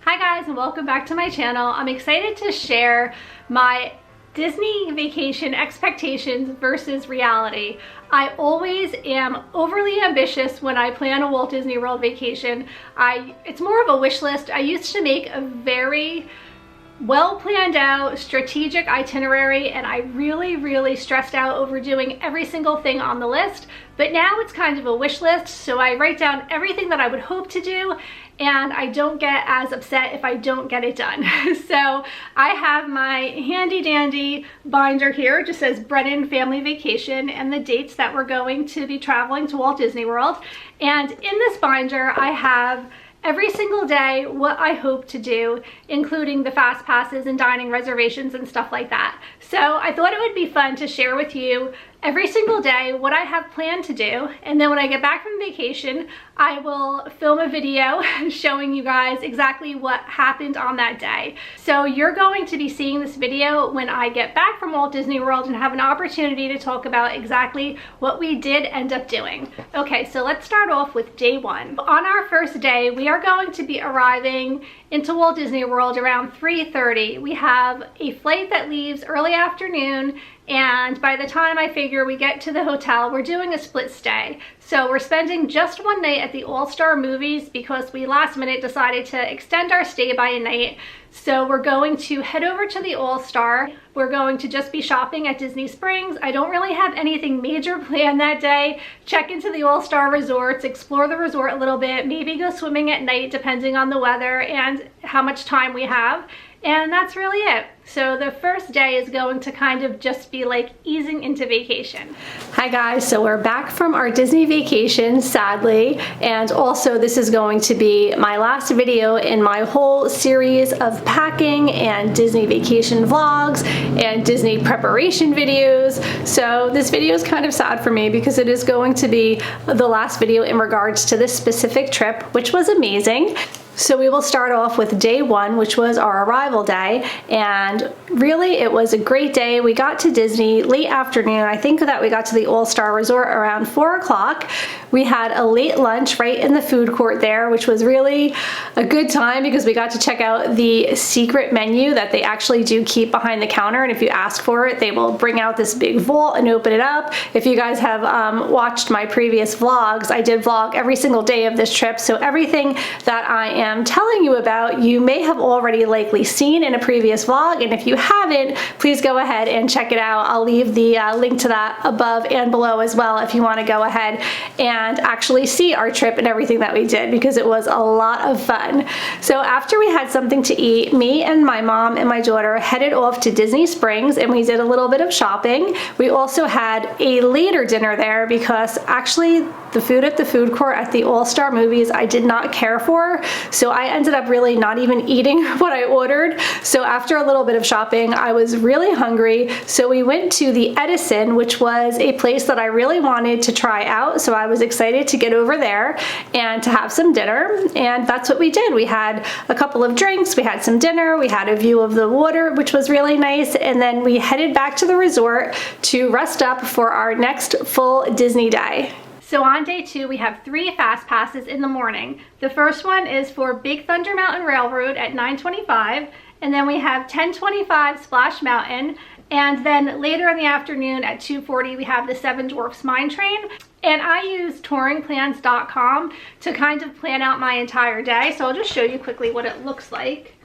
Hi guys, and welcome back to my channel. I'm excited to share my Disney vacation expectations versus reality. I always am overly ambitious when I plan a Walt Disney World vacation. It's more of a wish list. I used to make a very well planned out strategic itinerary, and I really stressed out over doing every single thing on the list. But now it's kind of a wish list, so I write down everything that I would hope to do, and I don't get as upset if I don't get it done. So I have my handy dandy binder here. It just says Brennan Family Vacation and the dates that we're going to be traveling to Walt Disney World. And in this binder I have every single day what I hope to do, including the fast passes and dining reservations and stuff like that. So I thought it would be fun to share with you every single day what I have planned to do, and then when I get back from vacation I will film a video showing you guys exactly what happened on that day. So you're going to be seeing this video when I get back from Walt Disney World and have an opportunity to talk about exactly what we did end up doing. Okay, so let's start off with day one. On our first day, we are going to be arriving into Walt Disney World around 3:30. We have a flight that leaves early afternoon, and by the time I figure we get to the hotel, we're doing a split stay. So we're spending just one night at the All-Star Movies because we last minute decided to extend our stay by a night. So we're going to head over to the All-Star. We're going to just be shopping at Disney Springs. I don't really have anything major planned that day. Check into the All-Star resorts, explore the resort a little bit, maybe go swimming at night depending on the weather and how much time we have. And that's really it. So the first day is going to kind of just be like easing into vacation. Hi guys, so we're back from our Disney vacation, sadly, and also this is going to be my last video in my whole series of packing and Disney vacation vlogs and Disney preparation videos. So this video is kind of sad for me because it is going to be the last video in regards to this specific trip, which was amazing. So we will start off with day one, which was our arrival day, and really it was a great day. We got to Disney late afternoon. I think that we got to the All-Star Resort around 4 o'clock. We had a late lunch right in the food court there, which was really a good time because we got to check out the secret menu that they actually do keep behind the counter, and if you ask for it, they will bring out this big vault and open it up. If you guys have watched my previous vlogs, I did vlog every single day of this trip, so everything that I am telling you about, you may have already likely seen in a previous vlog, and if you haven't, please go ahead and check it out. I'll leave the link to that above and below as well if you want to go ahead and actually see our trip and everything that we did, because it was a lot of fun. So after we had something to eat, me and my mom and my daughter headed off to Disney Springs and we did a little bit of shopping. We also had a later dinner there because actually the food at the food court at the All-Star Movies I did not care for, so I ended up really not even eating what I ordered. So after a little bit of shopping, I was really hungry, so we went to the Edison, which was a place that I really wanted to try out, so I was excited to get over there and to have some dinner, and that's what we did. We had a couple of drinks, we had some dinner, we had a view of the water, which was really nice, and then we headed back to the resort to rest up for our next full Disney day. So on day two, we have 3 fast passes in the morning. The first one is for Big Thunder Mountain Railroad at 9:25, and then we have 10:25 Splash Mountain, and then later in the afternoon at 2:40 we have the Seven Dwarfs Mine Train. And I use touringplans.com to kind of plan out my entire day, so I'll just show you quickly what it looks like.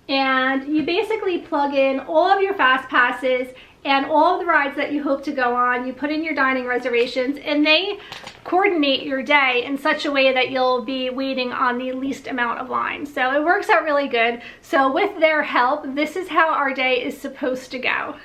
And you basically plug in all of your fast passes and all of the rides that you hope to go on. You put in your dining reservations, and they coordinate your day in such a way that you'll be waiting on the least amount of lines. So it works out really good. So with their help, this is how our day is supposed to go.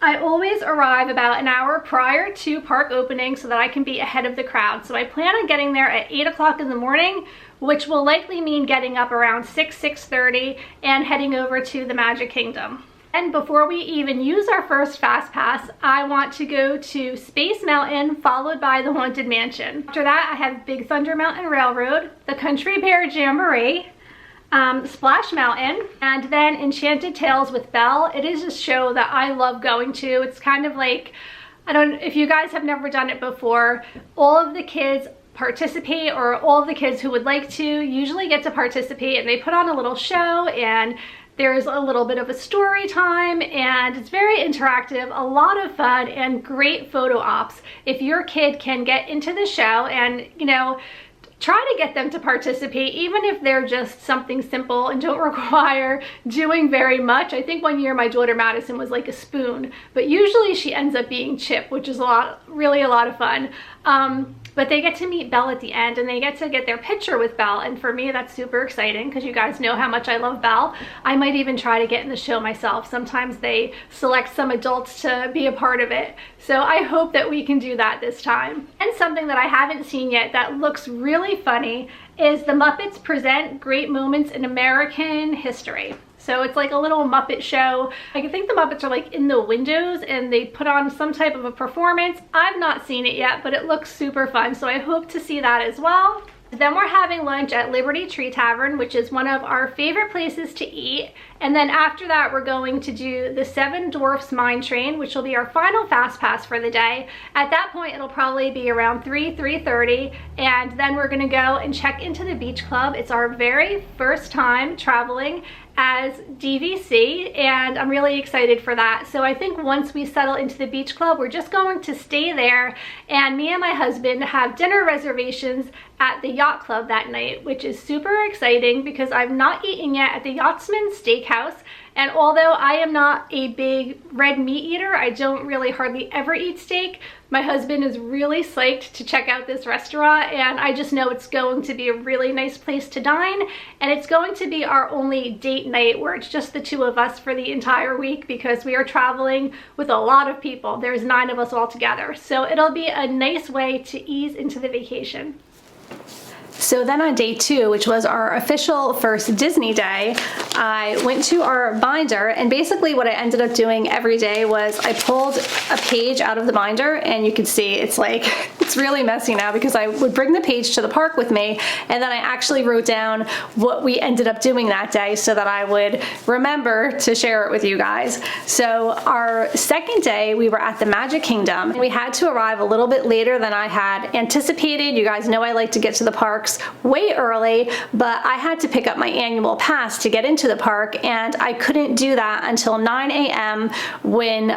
I always arrive about an hour prior to park opening so that I can be ahead of the crowd. So I plan on getting there at 8 o'clock in the morning, which will likely mean getting up around 6:30 and heading over to the Magic Kingdom. And before we even use our first fast pass, I want to go to Space Mountain, followed by the Haunted Mansion. After that, I have Big Thunder Mountain Railroad, the Country Bear Jamboree, Splash Mountain, and then Enchanted Tales with Belle. It is a show that I love going to. It's kind of like, I don't, if you guys have never done it before, all of the kids participate, or all of the kids who would like to usually get to participate, and they put on a little show, and there's a little bit of a story time, and it's very interactive, a lot of fun, and great photo ops. If your kid can get into the show and, you know, try to get them to participate, even if they're just something simple and don't require doing very much. I think one year my daughter Madison was like a spoon, but usually she ends up being Chip, which is really a lot of fun. But they get to meet Belle at the end, and they get to get their picture with Belle, and for me that's super exciting because you guys know how much I love Belle. I might even try to get in the show myself. Sometimes they select some adults to be a part of it, so I hope that we can do that this time. And something that I haven't seen yet that looks really funny is the Muppets Present Great Moments in American History. So it's like a little Muppet show. I think the Muppets are like in the windows and they put on some type of a performance. I've not seen it yet, but it looks super fun, so I hope to see that as well. Then we're having lunch at Liberty Tree Tavern, which is one of our favorite places to eat. And then after that, we're going to do the Seven Dwarfs Mine Train, which will be our final fast pass for the day. At that point, it'll probably be around 3:30, and then we're gonna go and check into the beach club. It's our very first time traveling as DVC, and I'm really excited for that. So I think once we settle into the beach club, we're just going to stay there, and me and my husband have dinner reservations at the yacht club that night, which is super exciting because I've not eaten yet at the Yachtsman Steakhouse. And although I am not a big red meat eater, I don't really hardly ever eat steak, my husband is really psyched to check out this restaurant, and I just know it's going to be a really nice place to dine, and it's going to be our only date night where it's just the two of us for the entire week because we are traveling with a lot of people. There's 9 of us all together, so it'll be a nice way to ease into the vacation. So then on day 2, which was our official first Disney day, I went to our binder, and basically what I ended up doing every day was I pulled a page out of the binder, and you can see it's like, it's really messy now because I would bring the page to the park with me, and then I actually wrote down what we ended up doing that day so that I would remember to share it with you guys. So our second day, we were at the Magic Kingdom. We had to arrive a little bit later than I had anticipated. You guys know I like to get to the parks way early, but I had to pick up my annual pass to get into the park, and I couldn't do that until 9 a.m. when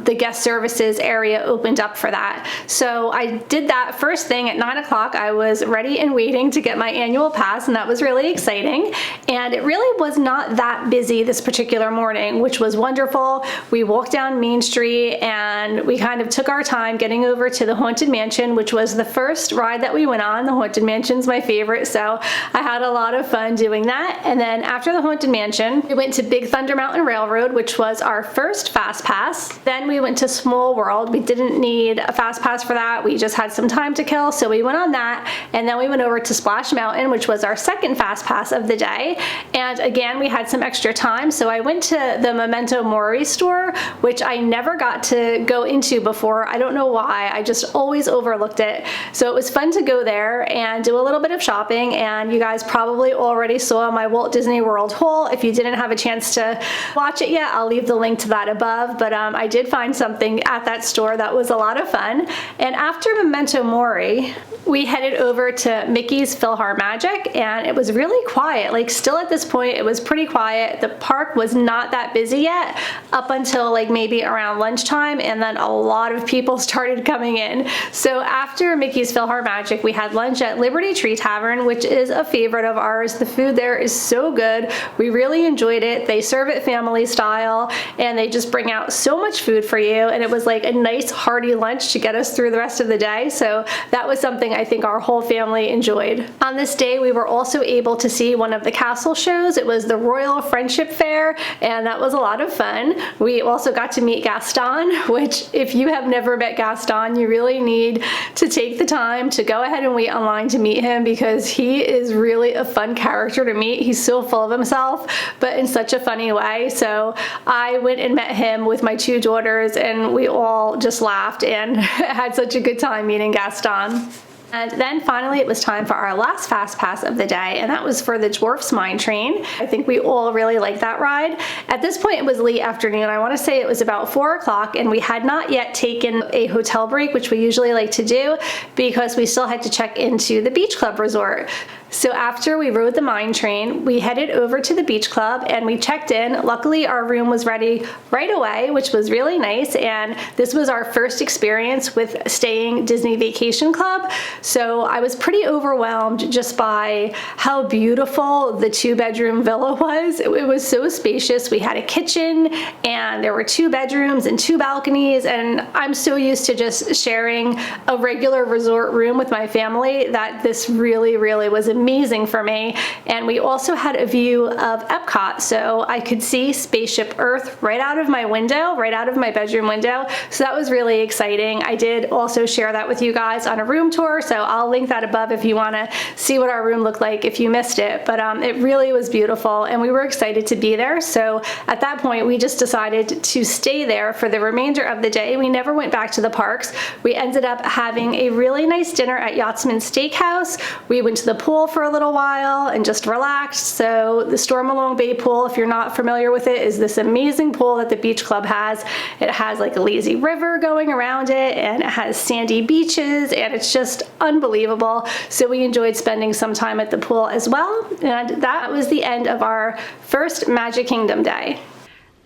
the guest services area opened up for that. So I did that first thing at 9 o'clock. I was ready and waiting to get my annual pass, and that was really exciting. And it really was not that busy this particular morning, which was wonderful. We walked down Main Street and we kind of took our time getting over to the Haunted Mansion, which was the first ride that we went on. The Haunted Mansion's my favorite, so I had a lot of fun doing that. And then after the Haunted Mansion, we went to Big Thunder Mountain Railroad, which was our first fast pass. Then we went to Small World. We didn't need a fast pass for that. We just had some time to kill, so we went on that. And then we went over to Splash Mountain, which was our second fast pass of the day. And again, we had some extra time, so I went to the Memento Mori store, which I never got to go into before. I don't know why. I just always overlooked it. So it was fun to go there and do a little bit of shopping, and you guys probably already saw my Walt Disney World haul. If you didn't have a chance to watch it yet, I'll leave the link to that above, but I did find something at that store that was a lot of fun. And after Memento Mori, we headed over to Mickey's PhilharMagic, and it was really quiet. Like, still at this point, it was pretty quiet. The park was not that busy yet up until like maybe around lunchtime, and then a lot of people started coming in. So after Mickey's PhilharMagic, we had lunch at Liberty Tree Tavern, which is a favorite of ours. The food there is so good. We really enjoyed it. They serve it family style, and they just bring out so much food for you, and it was like a nice hearty lunch to get us through the rest of the day. So that was something I think our whole family enjoyed. On this day, we were also able to see one of the castle shows. It was the Royal Friendship Fair, and that was a lot of fun. We also got to meet Gaston, which if you have never met Gaston, you really need to take the time to go ahead and wait online to meet him, because he is really a fun character to meet. He's so full of himself, but in such a funny way. So I went and met him with my 2 daughters, and we all just laughed and had such a good time meeting Gaston. And then finally it was time for our last fast pass of the day, and that was for the Dwarfs Mine Train. I think we all really liked that ride. At this point it was late afternoon. I want to say it was about 4 o'clock, and we had not yet taken a hotel break, which we usually like to do, because we still had to check into the beach club resort. So after we rode the mine train, we headed over to the beach club and we checked in. Luckily, our room was ready right away, which was really nice. And this was our first experience with staying Disney Vacation Club. So I was pretty overwhelmed just by how beautiful the 2-bedroom villa was. It was so spacious. We had a kitchen and there were 2 bedrooms and 2 balconies. And I'm so used to just sharing a regular resort room with my family that this really was amazing for me. And we also had a view of EPCOT, so I could see Spaceship Earth right out of my window, right out of my bedroom window. So that was really exciting. I did also share that with you guys on a room tour, so I'll link that above if you want to see what our room looked like if you missed it. But it really was beautiful and we were excited to be there. So at that point we just decided to stay there for the remainder of the day. We never went back to the parks. We ended up having a really nice dinner at Yachtsman Steakhouse. We went to the pool for a little while and just relaxed. So the Stormalong Bay pool, if you're not familiar with it, is this amazing pool that the beach club has. It has like a lazy river going around it and it has sandy beaches and it's just unbelievable. So we enjoyed spending some time at the pool as well. And that was the end of our first Magic Kingdom day.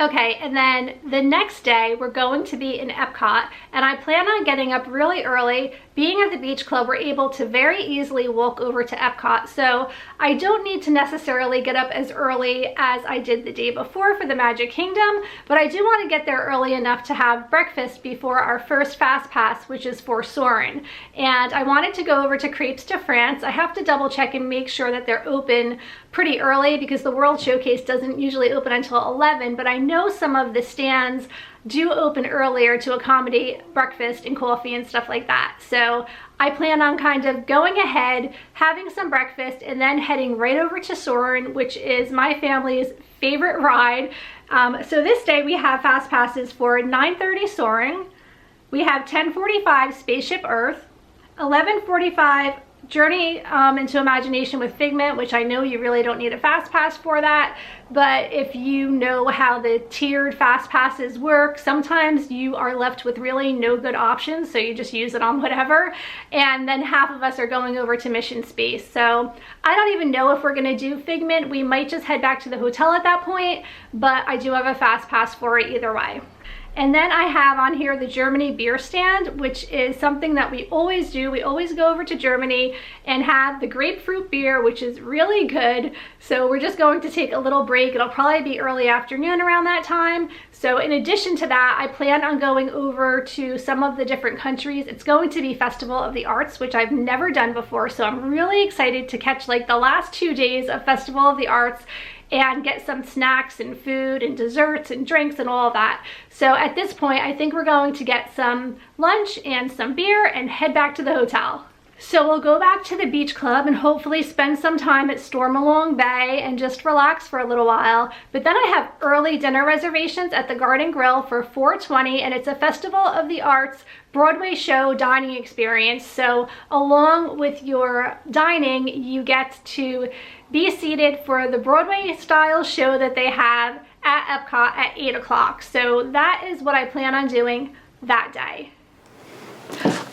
Okay, and then the next day we're going to be in Epcot, and I plan on getting up really early. Being at the beach club, we're able to very easily walk over to Epcot, so I don't need to necessarily get up as early as I did the day before for the Magic Kingdom, but I do want to get there early enough to have breakfast before our first fast pass, which is for Soarin'. And I wanted to go over to Crepes de France. I have to double check and make sure that they're open pretty early because the World Showcase doesn't usually open until 11, but I know some of the stands do open earlier to accommodate breakfast and coffee and stuff like that. So I plan on kind of going ahead, having some breakfast, and then heading right over to Soarin', which is my family's favorite ride. So this day we have fast passes for 9:30 Soarin', we have 10:45 Spaceship Earth, 11:45 Journey into Imagination with Figment, which I know you really don't need a fast pass for that, but if you know how the tiered fast passes work, sometimes you are left with really no good options, so you just use it on whatever. And then half of us are going over to Mission Space, so I don't even know if we're going to do Figment. We might just head back to the hotel at that point, but I do have a fast pass for it either way. And then I have on here the Germany beer stand, which is something that we always do. We always go over to Germany and have the grapefruit beer, which is really good. So we're just going to take a little break. It'll probably be early afternoon around that time. So in addition to that, I plan on going over to some of the different countries. It's going to be Festival of the Arts, which I've never done before. So I'm really excited to catch like the last 2 days of Festival of the Arts and get some snacks and food and desserts and drinks and all of that. So at this point, I think we're going to get some lunch and some beer and head back to the hotel. So we'll go back to the beach club and hopefully spend some time at Stormalong Bay and just relax for a little while. But then I have early dinner reservations at the Garden Grill for 4:20, and it's a Festival of the Arts Broadway show dining experience. So along with your dining, you get to be seated for the Broadway style show that they have at Epcot at 8 o'clock. So that is what I plan on doing that day.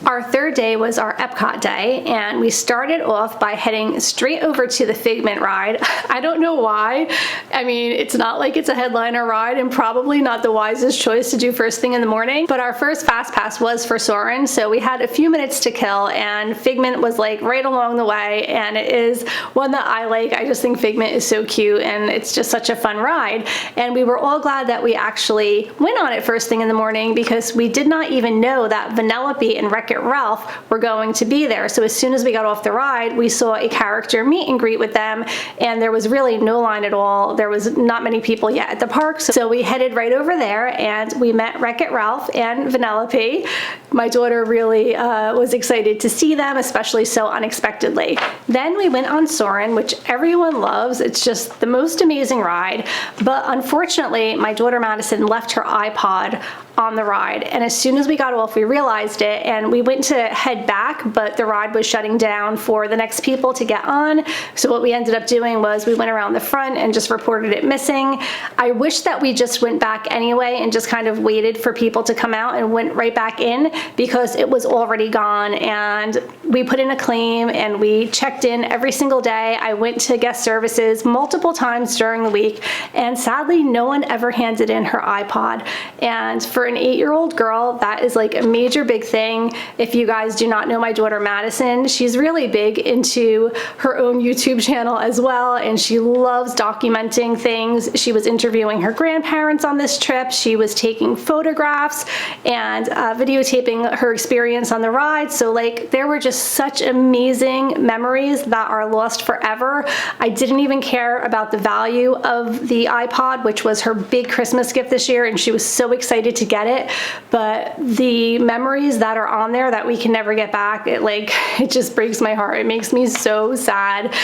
Our third day was our Epcot day, and we started off by heading straight over to the Figment ride. I don't know why. I mean, it's not like it's a headliner ride and probably not the wisest choice to do first thing in the morning, but our first fast pass was for Soarin', so we had a few minutes to kill, and Figment was like right along the way, and it is one that I like. I just think Figment is so cute and it's just such a fun ride, and we were all glad that we actually went on it first thing in the morning because we did not even know that Vanellope and Wreck-It Ralph were going to be there. So as soon as we got off the ride, we saw a character meet and greet with them, and there was really no line at all. There was not many people yet at the park, so we headed right over there and we met Wreck-It Ralph and Vanellope. my daughter really was excited to see them, especially so unexpectedly. Then we went on Soarin', which everyone loves. It's just the most amazing ride. But unfortunately, my daughter Madison left her iPod on the ride, and as soon as we got off we realized it, and we went to head back, but the ride was shutting down for the next people to get on. So what we ended up doing was we went around the front and just reported it missing. I wish that we just went back anyway and just kind of waited for people to come out and went right back in, because it was already gone, and we put in a claim and we checked in every single day. I went to guest services multiple times during the week, and sadly no one ever handed in her iPod. And for an 8-year-old girl, that is like a major big thing. If you guys do not know my daughter Madison, she's really big into her own YouTube channel as well, and she loves documenting things. She was interviewing her grandparents on this trip. She was taking photographs and videotaping her experience on the ride. So like, there were just such amazing memories that are lost forever. I didn't even care about the value of the iPod, which was her big Christmas gift this year, and she was so excited to get it, but the memories that are on there that we can never get back, it just breaks my heart. It makes me so sad,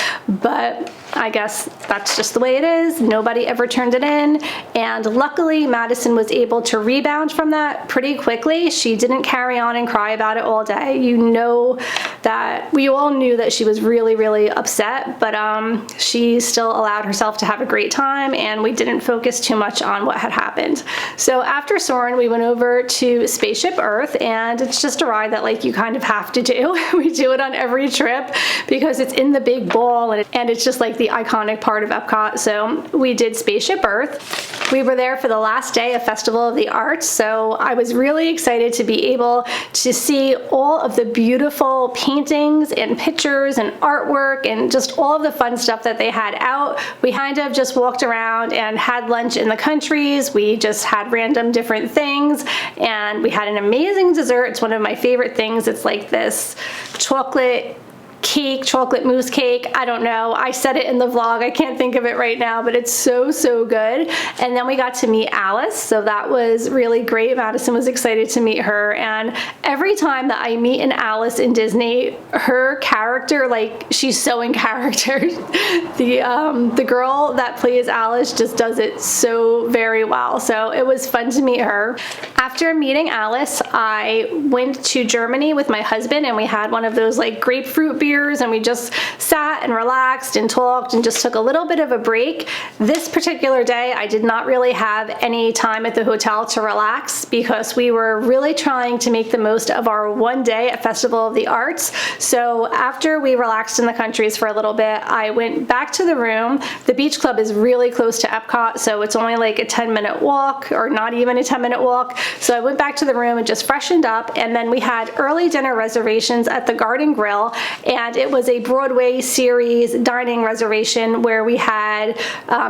but I guess that's just the way it is. Nobody ever turned it in, and luckily Madison was able to rebound from that pretty quickly. She didn't carry on and cry about it all day. You know that we all knew that she was really, really upset, but she still allowed herself to have a great time, and we didn't focus too much on what had happened. So after Soarin', we went over to Spaceship Earth, and it's just a ride that like you kind of have to do. We do it on every trip because it's in the big ball, and it's just like the iconic part of EPCOT. So we did Spaceship Earth. We were there for the last day of Festival of the Arts, so I was really excited to be able to see all of the beautiful paintings and pictures and artwork and just all of the fun stuff that they had out. We kind of just walked around and had lunch in the countries. We just had random different things, and we had an amazing dessert. It's one of my favorite things. It's like this chocolate mousse cake. I don't know. I said it in the vlog. I can't think of it right now, but it's so, so good. And then we got to meet Alice, so that was really great. Madison was excited to meet her, and every time that I meet an Alice in Disney, her character, like, she's so in character. The girl that plays Alice just does it so very well, so it was fun to meet her. After meeting Alice, I went to Germany with my husband, and we had one of those like grapefruit beers, and we just sat and relaxed and talked and just took a little bit of a break. This particular day, I did not really have any time at the hotel to relax because we were really trying to make the most of our one day at Festival of the Arts. So after we relaxed in the countries for a little bit, I went back to the room. The beach club is really close to EPCOT, so it's only like a 10-minute walk, or not even a 10-minute walk. So I went back to the room and just freshened up, and then we had early dinner reservations at the Garden Grill, and it was a Broadway series dining reservation where we had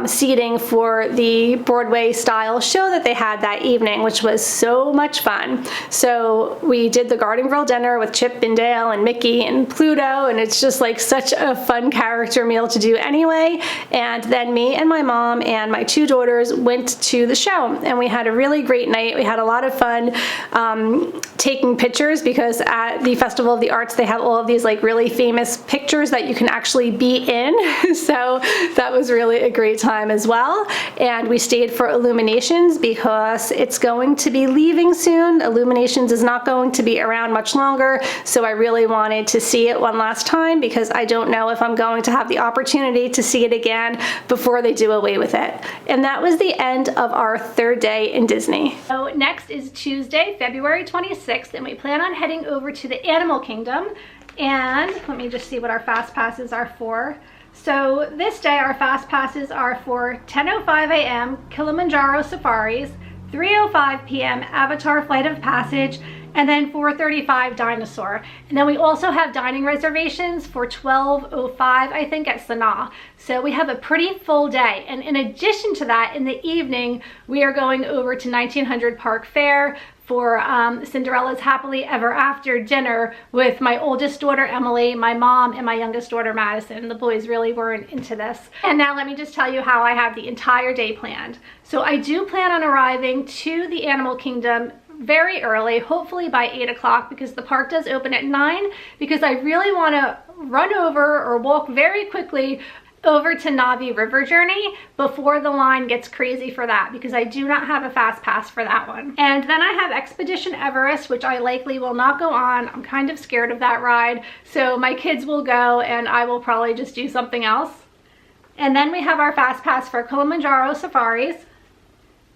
seating for the Broadway style show that they had that evening, which was so much fun. So we did the Garden Grill dinner with Chip and Dale and Mickey and Pluto, and it's just like such a fun character meal to do anyway. And then me and my mom and my two daughters went to the show, and we had a really great night. We had a lot of fun taking pictures, because at the Festival of the Arts they have all of these like really famous pictures that you can actually be in. So that was really a great time as well. And we stayed for Illuminations because it's going to be leaving soon. Illuminations is not going to be around much longer, so I really wanted to see it one last time because I don't know if I'm going to have the opportunity to see it again before they do away with it. And that was the end of our third day in Disney. So next is Tuesday, February 26th, and we plan on heading over to the Animal Kingdom. And let me just see what our fast passes are for. So this day our fast passes are for 10:05 a.m. Kilimanjaro Safaris, 3:05 p.m. Avatar Flight of Passage, and then 4:35 Dinosaur. And then we also have dining reservations for 12:05, I think, at Sanaa. So we have a pretty full day. And in addition to that, in the evening, we are going over to 1900 Park Fair for Cinderella's Happily Ever After dinner with my oldest daughter Emily, my mom, and my youngest daughter Madison. The boys really weren't into this. And now let me just tell you how I have the entire day planned. So I do plan on arriving to the Animal Kingdom very early, hopefully by 8 o'clock, because the park does open at 9, because I really want to run over or walk very quickly over to Navi River Journey before the line gets crazy for that, because I do not have a fast pass for that one. And then I have Expedition Everest, which I likely will not go on. I'm kind of scared of that ride, so my kids will go and I will probably just do something else. And then we have our fast pass for Kilimanjaro Safaris.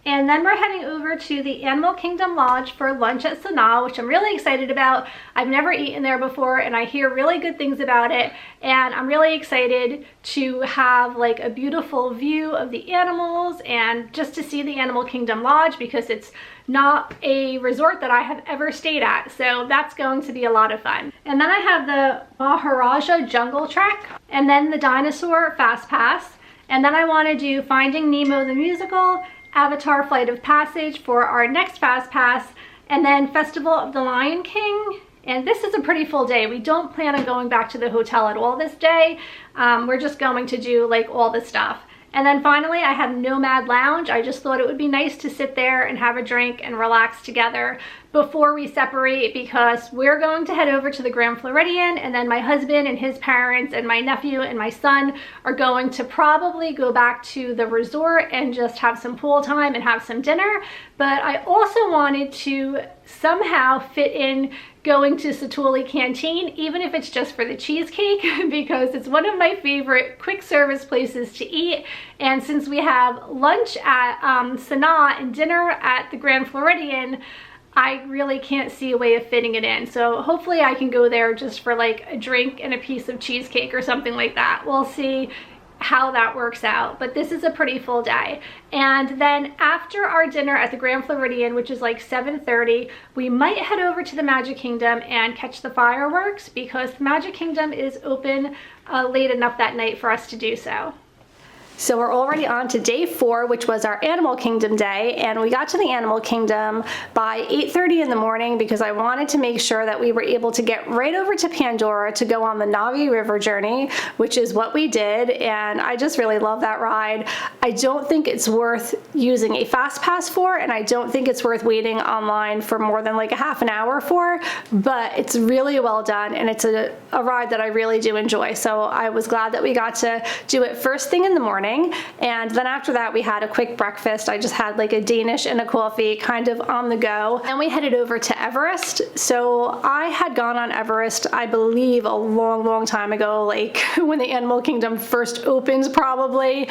And then we're heading over to the Animal Kingdom Lodge for lunch at Sanaa, which I'm really excited about. I've never eaten there before and I hear really good things about it. And I'm really excited to have like a beautiful view of the animals and just to see the Animal Kingdom Lodge, because it's not a resort that I have ever stayed at. So that's going to be a lot of fun. And then I have the Maharaja Jungle Trek, and then the Dinosaur Fast Pass. And then I want to do Finding Nemo the Musical, Avatar Flight of Passage for our next fast pass, and then Festival of the Lion King. And this is a pretty full day. We don't plan on going back to the hotel at all this day. We're just going to do like all the stuff. And then finally I have Nomad Lounge. I just thought it would be nice to sit there and have a drink and relax together before we separate, because we're going to head over to the Grand Floridian, and then my husband and his parents and my nephew and my son are going to probably go back to the resort and just have some pool time and have some dinner. But I also wanted to somehow fit in going to Satu'li Canteen, even if it's just for the cheesecake, because it's one of my favorite quick service places to eat. And since we have lunch at Sanaa and dinner at the Grand Floridian, I really can't see a way of fitting it in. So hopefully I can go there just for like a drink and a piece of cheesecake or something like that. We'll see how that works out, but this is a pretty full day. And then after our dinner at the Grand Floridian, which is like 7:30, we might head over to the Magic Kingdom and catch the fireworks, because the Magic Kingdom is open late enough that night for us to do so. So we're already on to day 4, which was our Animal Kingdom day, and we got to the Animal Kingdom by 8:30 in the morning because I wanted to make sure that we were able to get right over to Pandora to go on the Navi River Journey, which is what we did, and I just really love that ride. I don't think it's worth using a fast pass for, and I don't think it's worth waiting online for more than like a half an hour for, but it's really well done, and it's a ride that I really do enjoy. So I was glad that we got to do it first thing in the morning. And then after that we had a quick breakfast. I just had like a Danish and a coffee kind of on the go, and we headed over to Everest. So I had gone on Everest, I believe a long time ago, like when the Animal Kingdom first opened probably,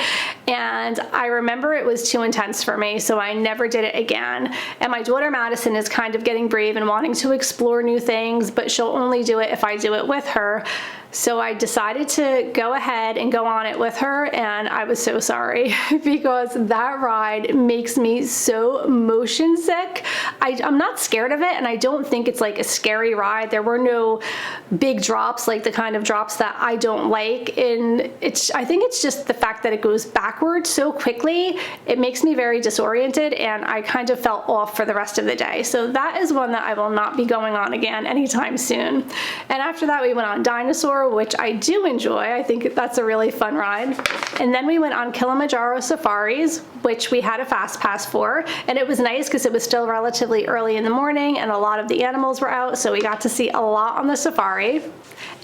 and I remember it was too intense for me, so I never did it again. And my daughter Madison is kind of getting brave and wanting to explore new things, but she'll only do it if I do it with her. So I decided to go ahead and go on it with her, and I was so sorry because that ride makes me so motion sick. I'm not scared of it, and I don't think it's like a scary ride. There were no big drops, like the kind of drops that I don't like, and I think it's just the fact that it goes backwards so quickly. It makes me very disoriented, and I kind of felt off for the rest of the day. So that is one that I will not be going on again anytime soon. And after that we went on Dinosaur, which I do enjoy. I think that's a really fun ride. And then we went on Kilimanjaro Safaris, which we had a fast pass for, and it was nice because it was still relatively early in the morning and a lot of the animals were out, so we got to see a lot on the safari.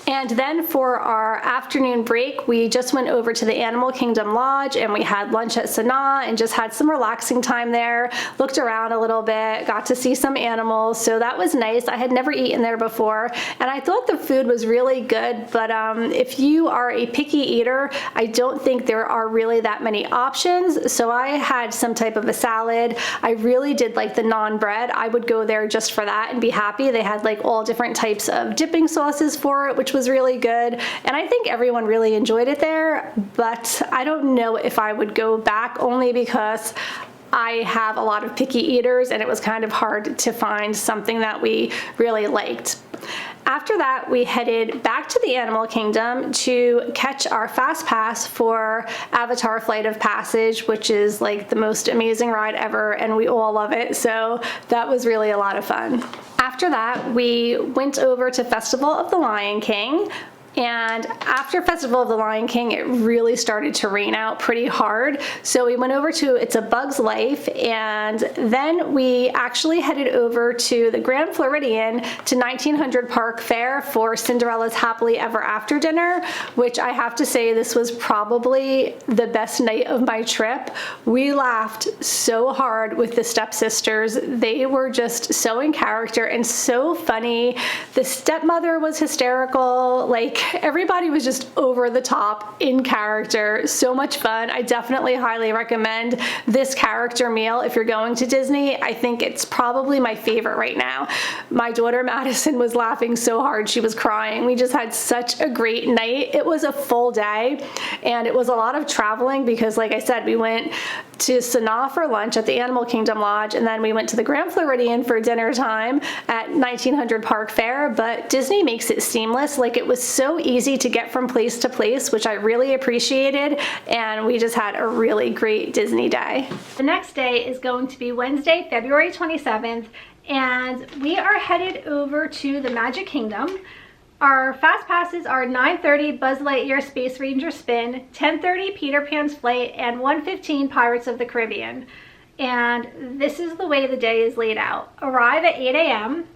And then for our afternoon break, we just went over to the Animal Kingdom Lodge and we had lunch at Sanaa and just had some relaxing time there, looked around a little bit, got to see some animals, so that was nice. I had never eaten there before, and I thought the food was really good, but if you are a picky eater, I don't think there are really that many options. So I had some type of a salad. I really did like the naan bread. I would go there just for that and be happy. They had like all different types of dipping sauces for it, which was really good, and I think everyone really enjoyed it there, but I don't know if I would go back, only because I have a lot of picky eaters and it was kind of hard to find something that we really liked. After that, we headed back to the Animal Kingdom to catch our fast pass for Avatar Flight of Passage, which is like the most amazing ride ever, and we all love it, so that was really a lot of fun. After that, we went over to Festival of the Lion King, And after Festival of the Lion King, it really started to rain out pretty hard. So we went over to It's a Bug's Life, and then we actually headed over to the Grand Floridian to 1900 Park Fair for Cinderella's Happily Ever After dinner, which I have to say this was probably the best night of my trip. We laughed so hard with the stepsisters. They were just so in character and so funny. The stepmother was hysterical. Like, everybody was just over the top, in character, so much fun. I definitely highly recommend this character meal if you're going to Disney. I think it's probably my favorite right now. My daughter Madison was laughing so hard she was crying. We just had such a great night. It was a full day, and it was a lot of traveling because, like I said, we went to Sanaa for lunch at the Animal Kingdom Lodge, and then we went to the Grand Floridian for dinner time at 1900 Park Fair. But Disney makes it seamless. Like, it was so easy to get from place to place, which I really appreciated, and we just had a really great Disney day. The next day is going to be Wednesday, February 27th, and we are headed over to the Magic Kingdom. Our fast passes are 9:30 Buzz Lightyear Space Ranger Spin, 10:30 Peter Pan's Flight, and 1:15 Pirates of the Caribbean. And this is the way the day is laid out. Arrive at 8 a.m.,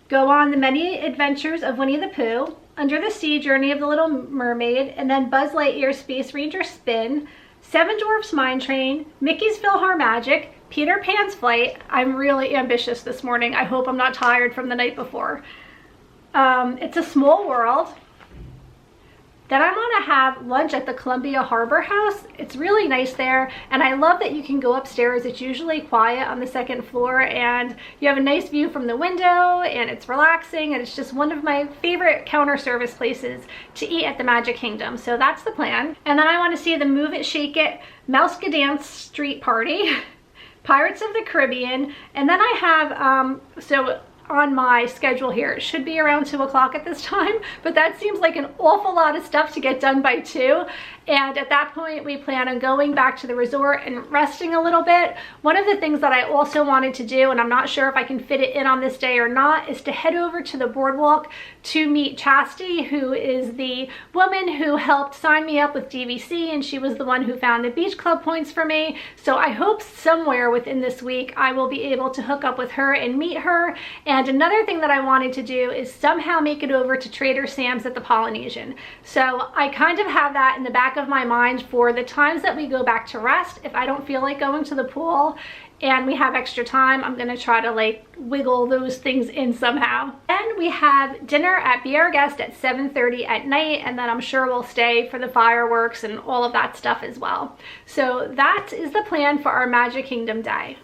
go on the many adventures of Winnie the Pooh, Under the Sea Journey of the Little Mermaid, and then Buzz Lightyear Space Ranger Spin, Seven Dwarfs Mine Train, Mickey's PhilharMagic, Peter Pan's Flight. I'm really ambitious this morning. I hope I'm not tired from the night before. It's a Small World. Then I'm gonna have lunch at the Columbia Harbor House. It's really nice there, and I love that you can go upstairs. It's usually quiet on the second floor, and you have a nice view from the window, and it's relaxing, and it's just one of my favorite counter service places to eat at the Magic Kingdom. So that's the plan. And then I want to see the Move It, Shake It, Mouse-Dance Street Party, Pirates of the Caribbean, and then I have, so on my schedule here, it should be around 2 o'clock at this time, but that seems like an awful lot of stuff to get done by 2. And at that point, we plan on going back to the resort and resting a little bit. One of the things that I also wanted to do, and I'm not sure if I can fit it in on this day or not, is to head over to the boardwalk to meet Chastity, who is the woman who helped sign me up with DVC, and she was the one who found the beach club points for me. So I hope somewhere within this week I will be able to hook up with her and meet her. And another thing that I wanted to do is somehow make it over to Trader Sam's at the Polynesian. So I kind of have that in the back of my mind for the times that we go back to rest. If I don't feel like going to the pool and we have extra time, I'm gonna try to like wiggle those things in somehow. And we have dinner at Be Our Guest at 7:30 at night, and then I'm sure we'll stay for the fireworks and all of that stuff as well. So that is the plan for our Magic Kingdom day.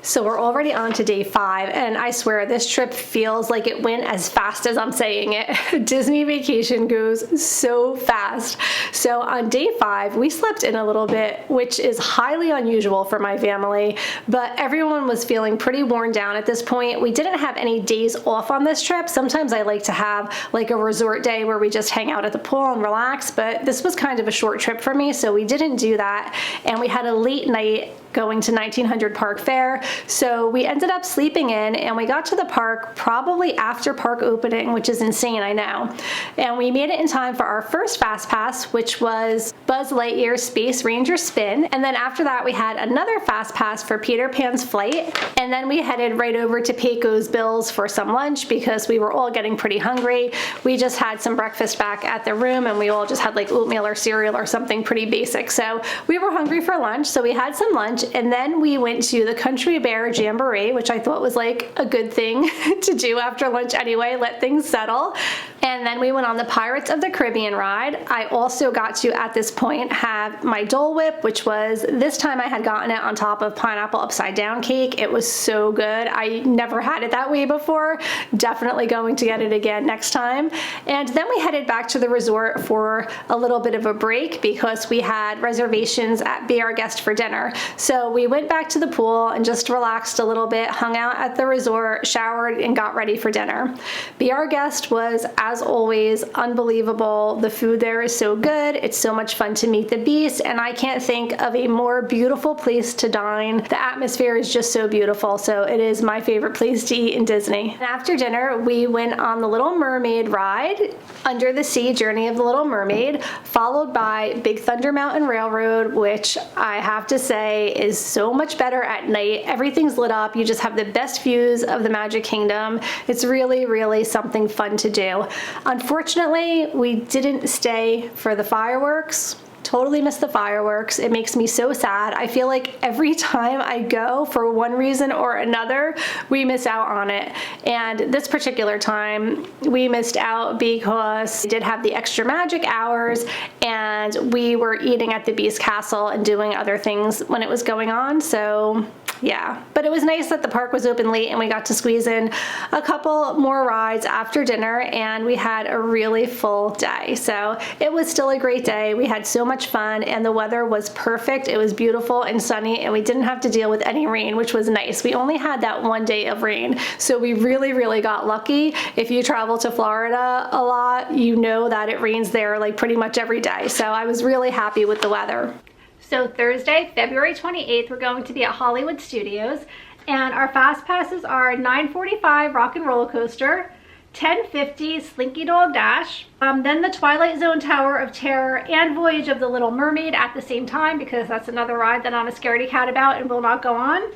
So we're already on to day 5, and I swear this trip feels like it went as fast as I'm saying it. Disney vacation goes so fast. So on day 5, we slept in a little bit, which is highly unusual for my family, but everyone was feeling pretty worn down at this point. We didn't have any days off on this trip. Sometimes I like to have like a resort day where we just hang out at the pool and relax, but this was kind of a short trip for me, so we didn't do that. And we had a late night going to 1900 Park Fair. So we ended up sleeping in, and we got to the park probably after park opening, which is insane, I know. And we made it in time for our first fast pass, which was Buzz Lightyear Space Ranger Spin. And then after that, we had another fast pass for Peter Pan's Flight. And then we headed right over to Pecos Bill's for some lunch because we were all getting pretty hungry. We just had some breakfast back at the room, and we all just had like oatmeal or cereal or something pretty basic. So we were hungry for lunch, so we had some lunch. And then we went to the Country Bear Jamboree, which I thought was like a good thing to do after lunch anyway, let things settle. And then we went on the Pirates of the Caribbean ride. I also got to, at this point, have my Dole Whip, which was, this time I had gotten it on top of pineapple upside down cake. It was so good. I never had it that way before. Definitely going to get it again next time. And then we headed back to the resort for a little bit of a break because we had reservations at Be Our Guest for dinner. So we went back to the pool and just relaxed a little bit, hung out at the resort, showered, and got ready for dinner. Be Our Guest was, as as always, unbelievable. The food there is so good. It's so much fun to meet the beasts, and I can't think of a more beautiful place to dine. The atmosphere is just so beautiful, so it is my favorite place to eat in Disney. And after dinner, we went on the Little Mermaid ride, Under the Sea Journey of the Little Mermaid, followed by Big Thunder Mountain Railroad, which I have to say is so much better at night. Everything's lit up. You just have the best views of the Magic Kingdom. It's really, really something fun to do. Unfortunately, we didn't stay for the fireworks. Totally missed the fireworks. It makes me so sad. I feel like every time I go, for one reason or another, we miss out on it. And this particular time, we missed out because we did have the extra magic hours, and we were eating at the Beast Castle and doing other things when it was going on. So yeah, but it was nice that the park was open late and we got to squeeze in a couple more rides after dinner, and we had a really full day. So it was still a great day. We had so much fun, and the weather was perfect. It was beautiful and sunny, and we didn't have to deal with any rain, which was nice. We only had that one day of rain, so we really, really got lucky. If you travel to Florida a lot, you know that it rains there like pretty much every day. So I was really happy with the weather. So Thursday, February 28th, we're going to be at Hollywood Studios, and our fast passes are 9:45 Rock and Roller Coaster, 10:50 Slinky Dog Dash, then the Twilight Zone Tower of Terror and Voyage of the Little Mermaid at the same time, because that's another ride that I'm a scaredy cat about and will not go on.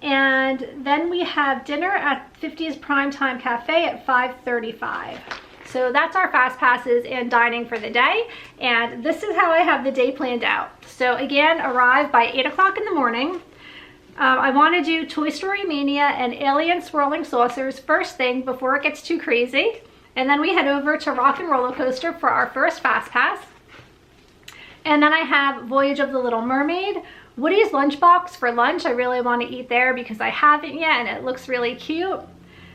And then we have dinner at 50's Primetime Cafe at 5:35. So that's our fast passes and dining for the day, and this is how I have the day planned out. So again, arrive by 8 o'clock in the morning. I want to do Toy Story Mania and Alien Swirling Saucers first thing before it gets too crazy, and then we head over to Rock and Roller Coaster for our first fast pass. And then I have Voyage of the Little Mermaid, Woody's Lunchbox for lunch. I really want to eat there because I haven't yet and it looks really cute.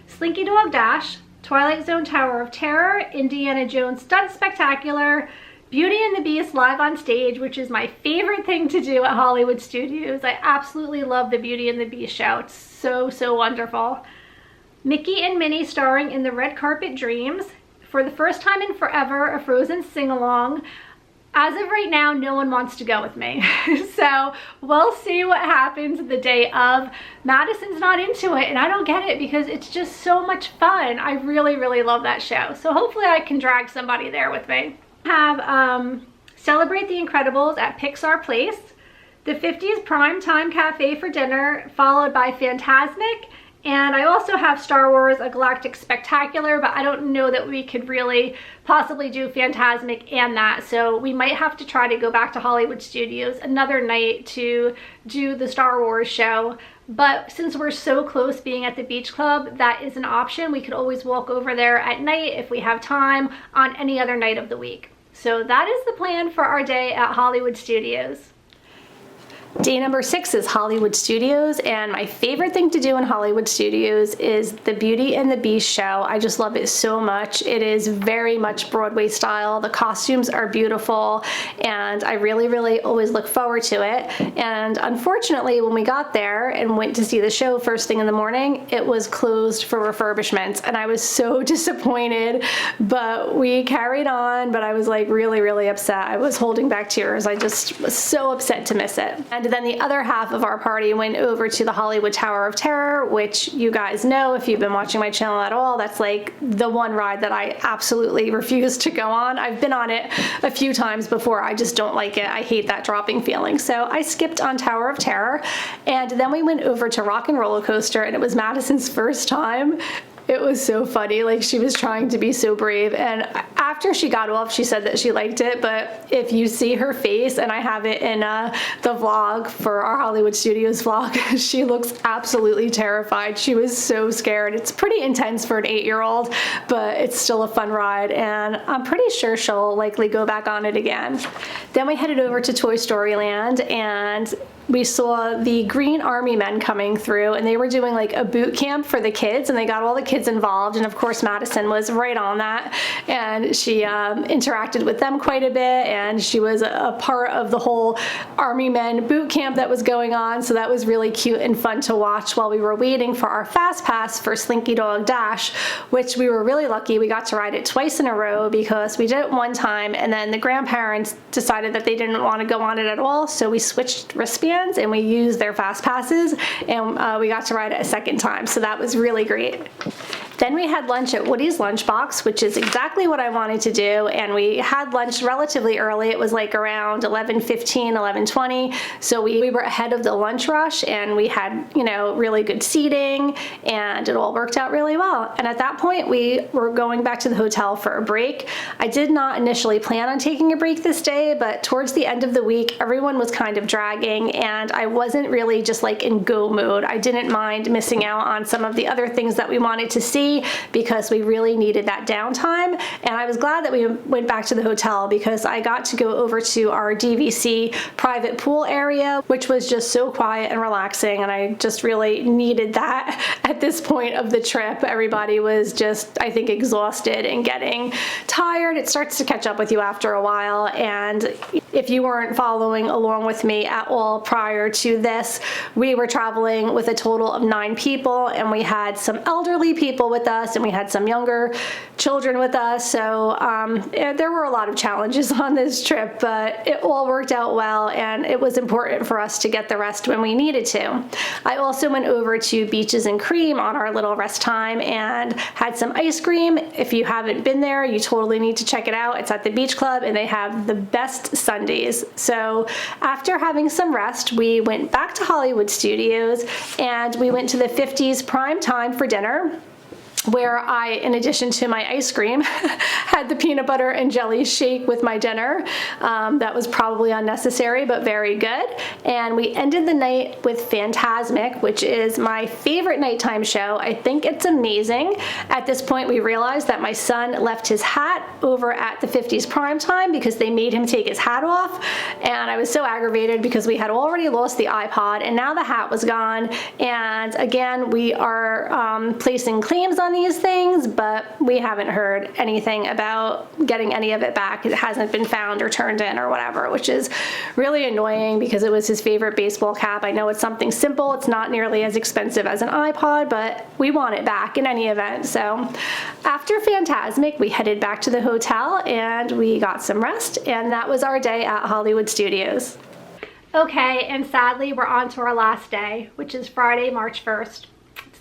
Slinky Dog Dash, Twilight Zone Tower of Terror, Indiana Jones Stunt Spectacular, Beauty and the Beast live on stage, which is my favorite thing to do at Hollywood Studios. I absolutely love the Beauty and the Beast show. It's so, so wonderful. Mickey and Minnie starring in the Red Carpet Dreams. For the first time in forever, a Frozen sing-along. As of right now, no one wants to go with me. So we'll see what happens the day of. Madison's not into it, and I don't get it because it's just so much fun. I really, really love that show. So hopefully I can drag somebody there with me. Have Celebrate the Incredibles at Pixar Place, the 50's Primetime Cafe for dinner, followed by Fantasmic, and I also have Star Wars A Galactic Spectacular, but I don't know that we could really possibly do Fantasmic and that, so we might have to try to go back to Hollywood Studios another night to do the Star Wars show. But since we're so close being at the beach club, that is an option. We could always walk over there at night if we have time on any other night of the week. So that is the plan for our day at Hollywood Studios. Day number 6 is Hollywood Studios, and my favorite thing to do in Hollywood Studios is the Beauty and the Beast show. I just love it so much. It is very much Broadway style. The costumes are beautiful, and I really, really always look forward to it. And unfortunately, when we got there and went to see the show first thing in the morning, it was closed for refurbishment, and I was so disappointed, but we carried on. But I was like really, really upset. I was holding back tears. I just was so upset to miss it. And then the other half of our party went over to the Hollywood Tower of Terror, which you guys know if you've been watching my channel at all, that's like the one ride that I absolutely refuse to go on. I've been on it a few times before. I just don't like it. I hate that dropping feeling. So I skipped on Tower of Terror, and then we went over to Rock and Roller Coaster, and it was Madison's first time. It was so funny, like she was trying to be so brave, and after she got off she said that she liked it, but if you see her face, and I have it in the vlog for our Hollywood Studios vlog, she looks absolutely terrified. She was so scared. It's pretty intense for an 8-year-old, but it's still a fun ride, and I'm pretty sure she'll likely go back on it again. Then we headed over to Toy Story Land, and we saw the Green Army men coming through, and they were doing like a boot camp for the kids, and they got all the kids involved, and of course Madison was right on that, and she interacted with them quite a bit, and she was a part of the whole Army men boot camp that was going on, so that was really cute and fun to watch while we were waiting for our fast pass for Slinky Dog Dash, which we were really lucky. We got to ride it twice in a row because we did it one time, and then the grandparents decided that they didn't want to go on it at all, so we switched wristbands and we used their fast passes, and we got to ride it a second time, so that was really great. Then we had lunch at Woody's Lunchbox, which is exactly what I wanted to do, and we had lunch relatively early. It was like around 11:15, 11:20, so we were ahead of the lunch rush, and we had, you know, really good seating, and it all worked out really well. And at that point, we were going back to the hotel for a break. I did not initially plan on taking a break this day, but towards the end of the week, everyone was kind of dragging, and I wasn't really just like in go mode. I didn't mind missing out on some of the other things that we wanted to see because we really needed that downtime, and I was glad that we went back to the hotel because I got to go over to our DVC private pool area, which was just so quiet and relaxing, and I just really needed that at this point of the trip. Everybody was just, I think, exhausted and getting tired. It starts to catch up with you after a while, and if you weren't following along with me at all prior to this, we were traveling with a total of 9 people, and we had some elderly people with us, and we had some younger children with us, so there were a lot of challenges on this trip, but it all worked out well, and it was important for us to get the rest when we needed to. I also went over to Beaches and Cream on our little rest time and had some ice cream. If you haven't been there, you totally need to check it out. It's at the Beach Club, and they have the best sundaes. So after having some rest, we went back to Hollywood Studios, and we went to the 50s Prime Time for dinner, where I, in addition to my ice cream, had the peanut butter and jelly shake with my dinner. That was probably unnecessary, but very good. And we ended the night with Fantasmic, which is my favorite nighttime show. I think it's amazing. At this point, we realized that my son left his hat over at the 50s Prime Time because they made him take his hat off, and I was so aggravated because we had already lost the iPod, and now the hat was gone. And again, we are placing claims on these things, but we haven't heard anything about getting any of it back. It hasn't been found or turned in or whatever, which is really annoying because it was his favorite baseball cap. I know it's something simple, it's not nearly as expensive as an iPod, but we want it back in any event. So after Fantasmic, we headed back to the hotel and we got some rest, and that was our day at Hollywood Studios. Okay, and sadly we're on to our last day, which is Friday, March 1st.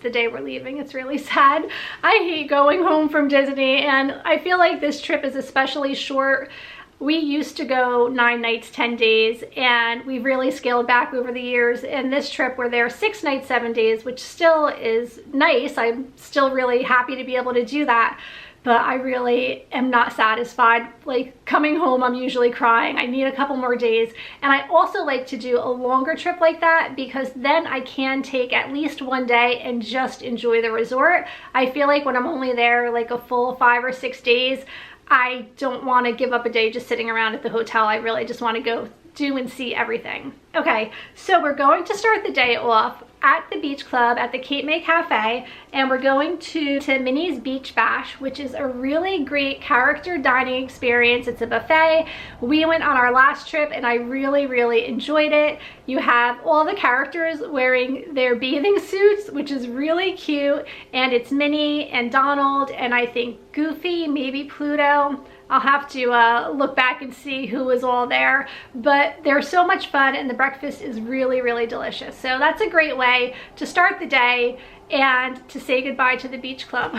The day we're leaving. It's really sad. I hate going home from Disney, and I feel like this trip is especially short. We used to go 9 nights, 10 days, and we've really scaled back over the years. And this trip, we're there 6 nights, 7 days, which still is nice. I'm still really happy to be able to do that. But I really am not satisfied. Like, coming home, I'm usually crying. I need a couple more days. And I also like to do a longer trip like that because then I can take at least 1 day and just enjoy the resort. I feel like when I'm only there like a full 5 or 6 days, I don't want to give up a day just sitting around at the hotel. I really just want to go do and see everything. Okay, so we're going to start the day off at the Beach Club at the Cape May Cafe, and we're going to Minnie's Beach Bash, which is a really great character dining experience. It's a buffet. We went on our last trip and I really enjoyed it. You have all the characters wearing their bathing suits, which is really cute, and it's Minnie and Donald and I think Goofy, maybe Pluto. I'll have to look back and see who was all there, but they're so much fun and the breakfast is really delicious. So that's a great way to start the day and to say goodbye to the Beach Club.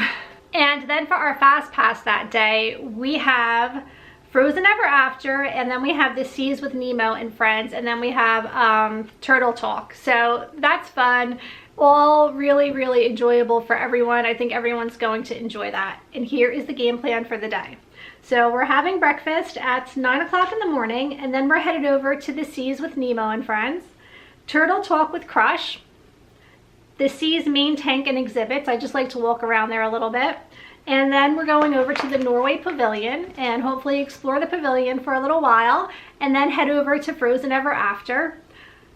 And then for our fast pass that day, we have Frozen Ever After, and then we have The Seas with Nemo and Friends, and then we have Turtle Talk. So that's fun. All really enjoyable for everyone. I think everyone's going to enjoy that. And here is the game plan for the day. So we're having breakfast at 9 o'clock in the morning, and then we're headed over to The Seas with Nemo and Friends, Turtle Talk with Crush, The Seas main tank and exhibits. I just like to walk around there a little bit. And then we're going over to the Norway Pavilion and hopefully explore the pavilion for a little while, and then head over to Frozen Ever After.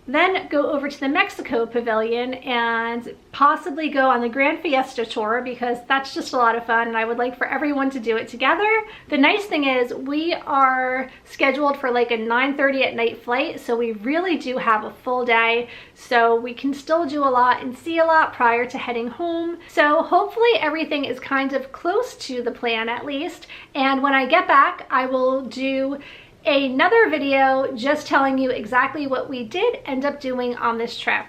then go over to the Mexico Pavilion and possibly go on the Grand Fiesta Tour, because that's just a lot of fun and I would like for everyone to do it together. The nice thing is we are scheduled for like a 9:30 at night flight, so we really do have a full day, so we can still do a lot and see a lot prior to heading home. So hopefully everything is kind of close to the plan at least, and when I get back I will do another video just telling you exactly what we did end up doing on this trip.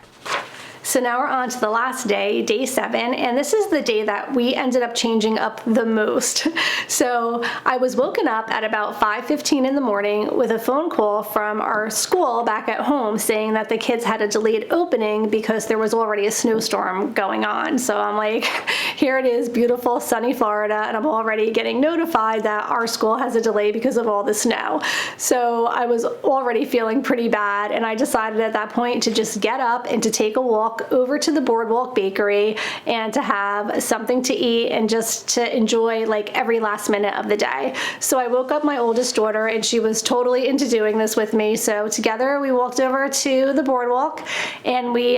So now we're on to the last day, day 7, and this is the day that we ended up changing up the most. So I was woken up at about 5:15 in the morning with a phone call from our school back at home saying that the kids had a delayed opening because there was already a snowstorm going on. So I'm like, here it is, beautiful sunny Florida, and I'm already getting notified that our school has a delay because of all the snow. So I was already feeling pretty bad, and I decided at that point to just get up and to take a walk over to the Boardwalk Bakery and to have something to eat and just to enjoy like every last minute of the day. So I woke up my oldest daughter and she was totally into doing this with me. So together we walked over to the Boardwalk and we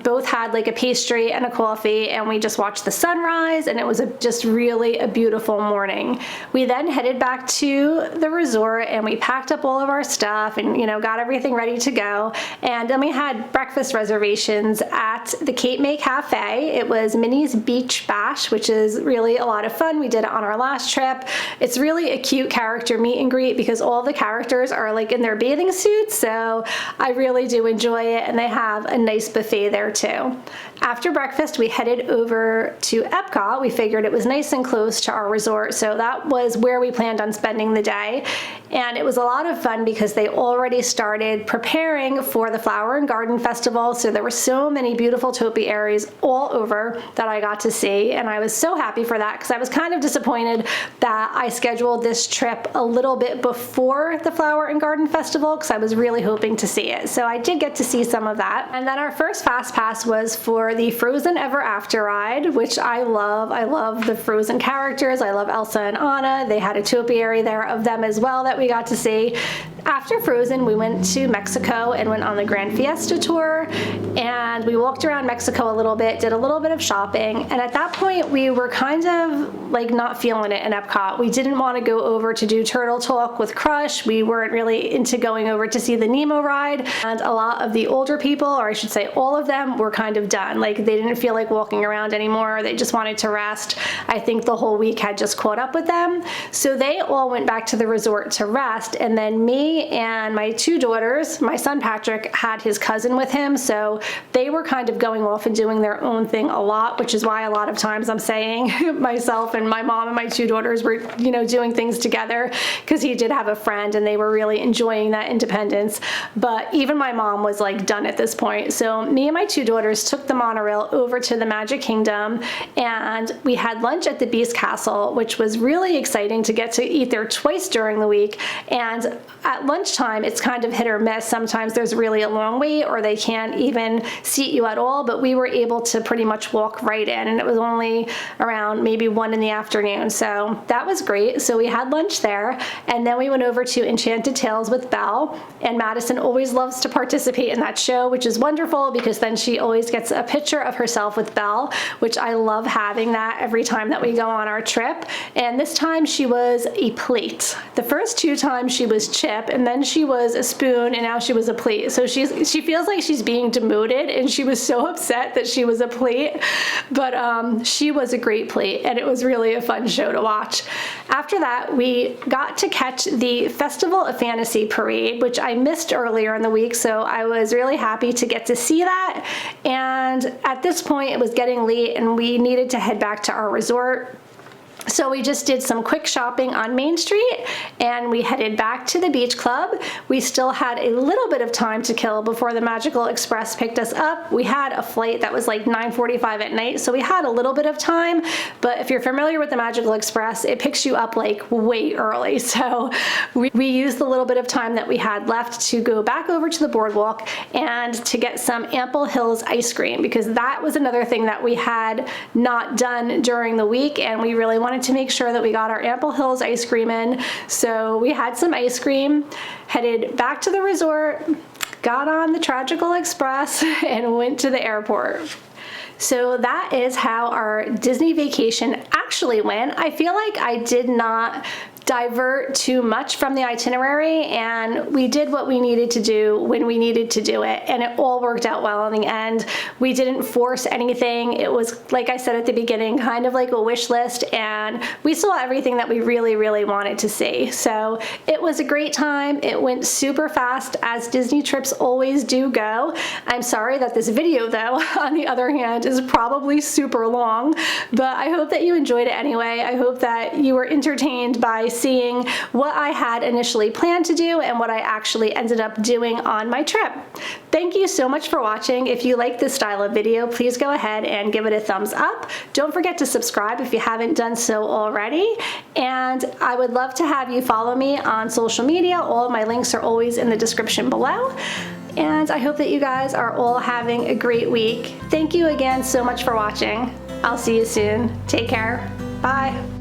both had like a pastry and a coffee, and we just watched the sunrise, and it was just really a beautiful morning. We then headed back to the resort and we packed up all of our stuff and, you know, got everything ready to go. And then we had breakfast reservations at the Cape May Cafe. It was Minnie's Beach Bash, which is really a lot of fun. We did it on our last trip. It's really a cute character meet and greet because all the characters are like in their bathing suits, so I really do enjoy it, and they have a nice buffet there too. After breakfast, we headed over to EPCOT. We figured it was nice and close to our resort, so that was where we planned on spending the day. And it was a lot of fun because they already started preparing for the Flower and Garden Festival, so there were so many beautiful topiaries all over that I got to see, and I was so happy for that because I was kind of disappointed that I scheduled this trip a little bit before the Flower and Garden Festival because I was really hoping to see it. So I did get to see some of that. And then our first fast pass was for the Frozen Ever After ride, which I love. I love the Frozen characters. I love Elsa and Anna. They had a topiary there of them as well that we got to see. After Frozen, we went to Mexico and went on the Grand Fiesta Tour, and we walked around Mexico a little bit, did a little bit of shopping, and at that point we were kind of like not feeling it in Epcot. We didn't want to go over to do Turtle Talk with Crush. We weren't really into going over to see the Nemo ride, and a lot of the older people, or I should say all of them, were kind of done. Like they didn't feel like walking around anymore. They just wanted to rest. I think the whole week had just caught up with them. So they all went back to the resort to rest, and then me and my 2 daughters, my son Patrick had his cousin with him, so they were kind of going off and doing their own thing a lot, which is why a lot of times I'm saying myself and my mom and my 2 daughters were, you know, doing things together because he did have a friend and they were really enjoying that independence. But even my mom was like done at this point. So me and my 2 daughters took the monorail over to the Magic Kingdom, and we had lunch at the Beast Castle, which was really exciting to get to eat there twice during the week. And at lunchtime, it's kind of hit or miss. Sometimes there's really a long wait or they can't even seat you at all, but we were able to pretty much walk right in, and it was only around maybe 1 in the afternoon, so that was great. So we had lunch there, and then we went over to Enchanted Tales with Belle, and Madison always loves to participate in that show, which is wonderful because then she always gets a picture of herself with Belle, which I love having that every time that we go on our trip. And this time she was a plate. The first 2 times she was Chip, and then she was a spoon, and now she was a plate. So she feels like she's being demoted, and she was so upset that she was a plate, but she was a great plate, and it was really a fun show to watch. After that, we got to catch the Festival of Fantasy parade, which I missed earlier in the week, so I was really happy to get to see that. And at this point, it was getting late, and we needed to head back to our resort. So we just did some quick shopping on Main Street and we headed back to the beach club. We still had a little bit of time to kill before the Magical Express picked us up. We had a flight that was like 9:45 at night, so we had a little bit of time, but if you're familiar with the Magical Express, it picks you up like way early. So we used the little bit of time that we had left to go back over to the boardwalk and to get some Ample Hills ice cream, because that was another thing that we had not done during the week, and we really wanted to make sure that we got our Ample Hills ice cream in. So we had some ice cream, headed back to the resort, got on the Tragical Express and went to the airport. So that is how our Disney vacation actually went. I feel like I did not divert too much from the itinerary, and we did what we needed to do when we needed to do it, and it all worked out well in the end. We didn't force anything. It was, like I said at the beginning, kind of like a wish list, and we saw everything that we really, really wanted to see. So it was a great time. It went super fast, as Disney trips always do go. I'm sorry that this video, though, on the other hand, is probably super long, but I hope that you enjoyed it anyway. I hope that you were entertained by seeing what I had initially planned to do and what I actually ended up doing on my trip. Thank you so much for watching. If you like this style of video, please go ahead and give it a thumbs up. Don't forget to subscribe if you haven't done so already. And I would love to have you follow me on social media. All of my links are always in the description below. And I hope that you guys are all having a great week. Thank you again so much for watching. I'll see you soon. Take care. Bye.